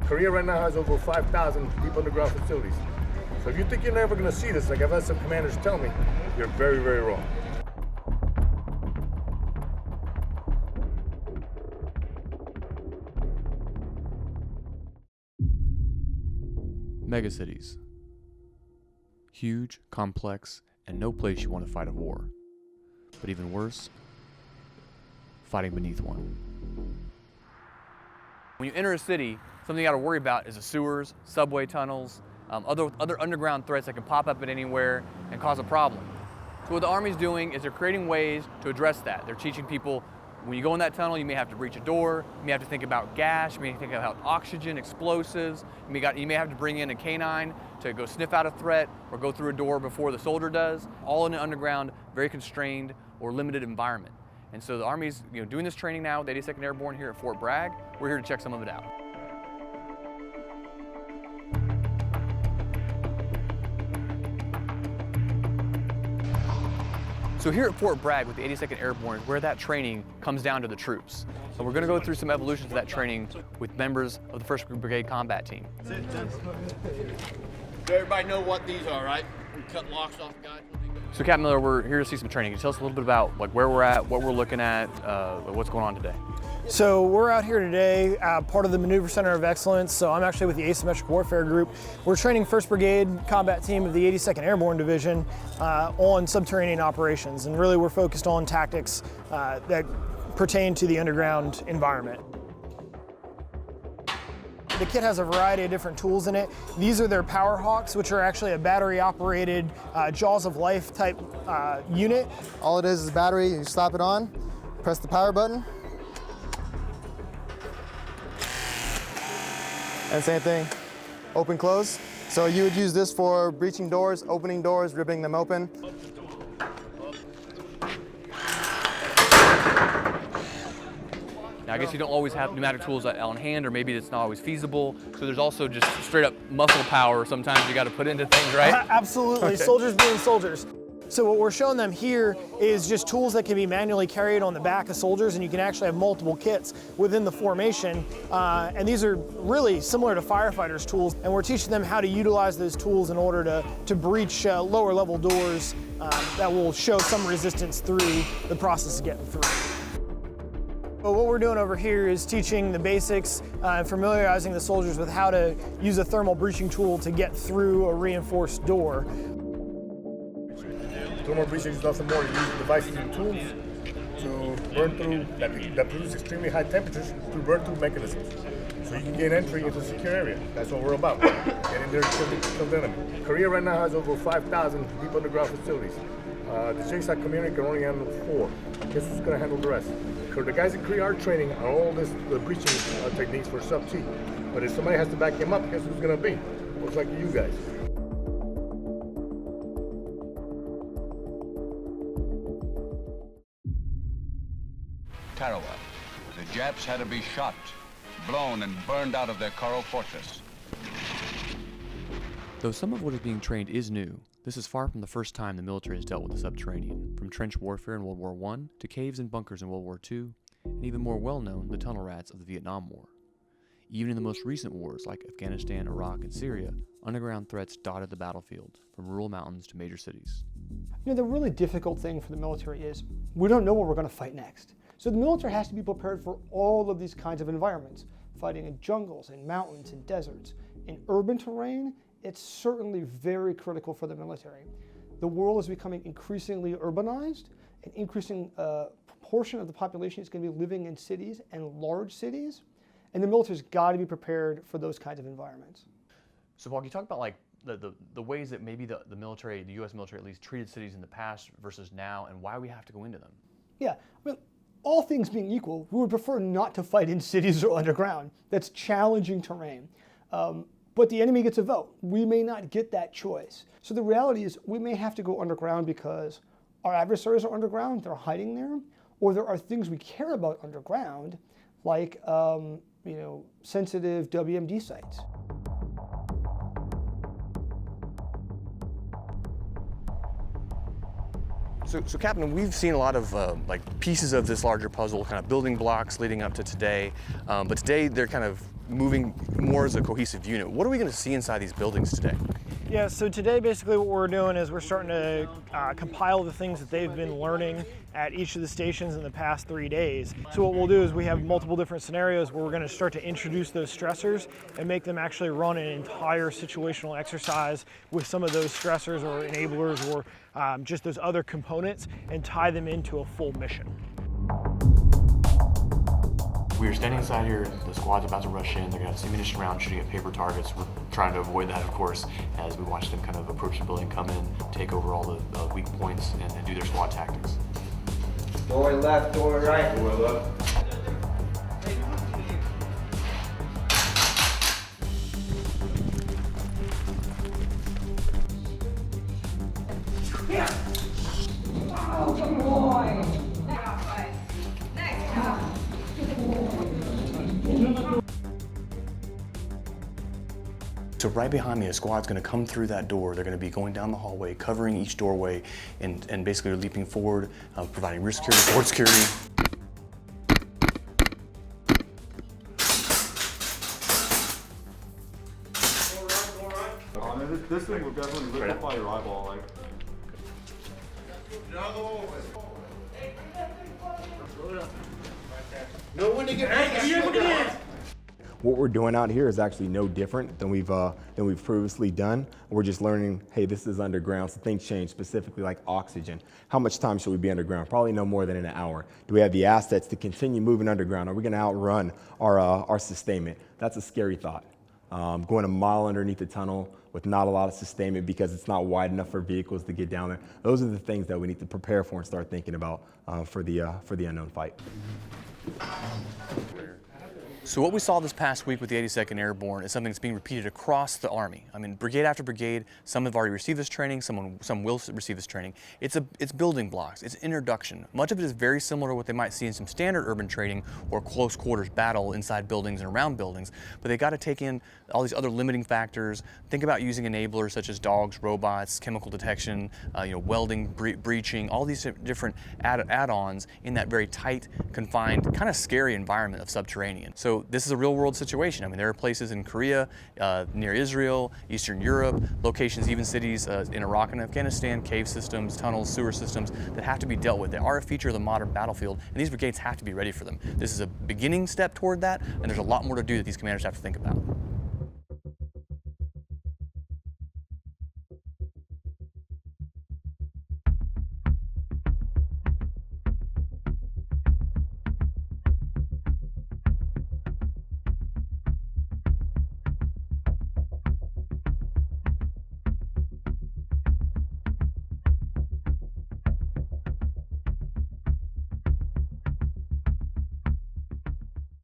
Korea right now has over 5,000 deep underground facilities. So if you think you're never going to see this, like I've had some commanders tell me, you're very, very wrong. Megacities. Huge, complex, and no place you want to fight a war. But even worse, fighting beneath one. When you enter a city, something you got to worry about is the sewers, subway tunnels, other underground threats that can pop up at anywhere and cause a problem. So what the Army's doing is they're creating ways to address that. They're teaching people, when you go in that tunnel, you may have to breach a door, you may have to think about gas, you may think about oxygen, explosives, you may have to bring in a canine to go sniff out a threat or go through a door before the soldier does, all in an underground, very constrained or limited environment. And so the Army's doing this training now with the 82nd Airborne here at Fort Bragg. We're here to check some of it out. So here at Fort Bragg with the 82nd Airborne is where that training comes down to the troops. So we're going to go through some evolutions of that training with members of the 1st Brigade Combat Team. Does everybody know what these are, right? We cut locks off guys. So Captain Miller, we're here to see some training. Can you tell us a little bit about where we're at, what we're looking at, what's going on today? So we're out here today, part of the Maneuver Center of Excellence. So I'm actually with the Asymmetric Warfare Group. We're training 1st Brigade Combat Team of the 82nd Airborne Division on subterranean operations. And really we're focused on tactics that pertain to the underground environment. The kit has a variety of different tools in it. These are their Power Hawks, which are actually a battery-operated Jaws of Life type unit. All it is a battery. You slap it on, press the power button, and same thing, open, close. So you would use this for breaching doors, opening doors, ripping them open. Now, I guess you don't always have pneumatic tools on hand, or maybe it's not always feasible. So there's also just straight up muscle power sometimes you got to put into things, right? Absolutely, okay. Soldiers being soldiers. So what we're showing them here is just tools that can be manually carried on the back of soldiers, and you can actually have multiple kits within the formation. And these are really similar to firefighters' tools, and we're teaching them how to utilize those tools in order to breach lower level doors that will show some resistance through the process of getting through. But what we're doing over here is teaching the basics and familiarizing the soldiers with how to use a thermal breaching tool to get through a reinforced door. Thermal breaching is nothing more. You use devices and tools to burn through, that produce extremely high temperatures to burn through mechanisms. So you can gain entry into a secure area. That's what we're about. Get in there and kill the enemy. Korea right now has over 5,000 deep underground facilities. The JSOC community can only handle 4. Guess who's going to handle the rest? The guys in Korea are training on all the breaching techniques for sub-T. But if somebody has to back him up, guess who's going to be? Most likely you guys. Tarawa. The Japs had to be shot, blown, and burned out of their coral fortress. Though some of what is being trained is new, this is far from the first time the military has dealt with the Subterranean, from trench warfare in World War I to caves and bunkers in World War II, and even more well-known, the tunnel rats of the Vietnam War. Even in the most recent wars like Afghanistan, Iraq, and Syria, underground threats dotted the battlefield, from rural mountains to major cities. The really difficult thing for the military is we don't know what we're going to fight next. So the military has to be prepared for all of these kinds of environments, fighting in jungles, in mountains, in deserts. In urban terrain, it's certainly very critical for the military. The world is becoming increasingly urbanized. An increasing proportion of the population is going to be living in cities and large cities, and the military's got to be prepared for those kinds of environments. So Paul, can you talk about the ways that maybe the military, the U.S. military at least, treated cities in the past versus now, and why we have to go into them? Yeah, all things being equal, we would prefer not to fight in cities or underground. That's challenging terrain. But the enemy gets a vote. We may not get that choice. So the reality is we may have to go underground because our adversaries are underground, they're hiding there, or there are things we care about underground, like sensitive WMD sites. So Captain, we've seen a lot of like pieces of this larger puzzle, kind of building blocks leading up to today, but today they're kind of moving more as a cohesive unit. What are we going to see inside these buildings today? Yeah, so today basically what we're doing is we're starting to compile the things that they've been learning at each of the stations in the past 3 days. So what we'll do is we have multiple different scenarios where we're going to start to introduce those stressors and make them actually run an entire situational exercise with some of those stressors or enablers or just those other components and tie them into a full mission. We are standing inside here, the squad's about to rush in, they're gonna have the ammunition round shooting at paper targets. We're trying to avoid that, of course, as we watch them kind of approach the building, come in, take over all the weak points, and then do their SWAT tactics. Door left, door right. Door left. Yeah. Oh, good boy. Next job. So right behind me, a squad's gonna come through that door. They're gonna be going down the hallway, covering each doorway, and basically leaping forward, providing rear security, forward security. This thing will definitely liquefy your eyeball, like. Know when to get back. What we're doing out here is actually no different than we've previously done. We're just learning, hey, this is underground, so things change, specifically like oxygen. How much time should we be underground? Probably no more than an hour. Do we have the assets to continue moving underground? Are we gonna outrun our sustainment? That's a scary thought. Going a mile underneath the tunnel with not a lot of sustainment because it's not wide enough for vehicles to get down there. Those are the things that we need to prepare for and start thinking about for the unknown fight. So what we saw this past week with the 82nd Airborne is something that's being repeated across the Army. I mean, brigade after brigade, some have already received this training, some will receive this training. It's building blocks, it's introduction. Much of it is very similar to what they might see in some standard urban training or close quarters battle inside buildings and around buildings, but they got to take in all these other limiting factors. Think about using enablers such as dogs, robots, chemical detection, welding, breaching, all these different add-ons in that very tight, confined, kind of scary environment of Subterranean. So this is a real world situation. I mean, there are places in Korea, near Israel, Eastern Europe, locations, even cities in Iraq and Afghanistan, cave systems, tunnels, sewer systems that have to be dealt with. They are a feature of the modern battlefield, and these brigades have to be ready for them. This is a beginning step toward that, and there's a lot more to do that these commanders have to think about.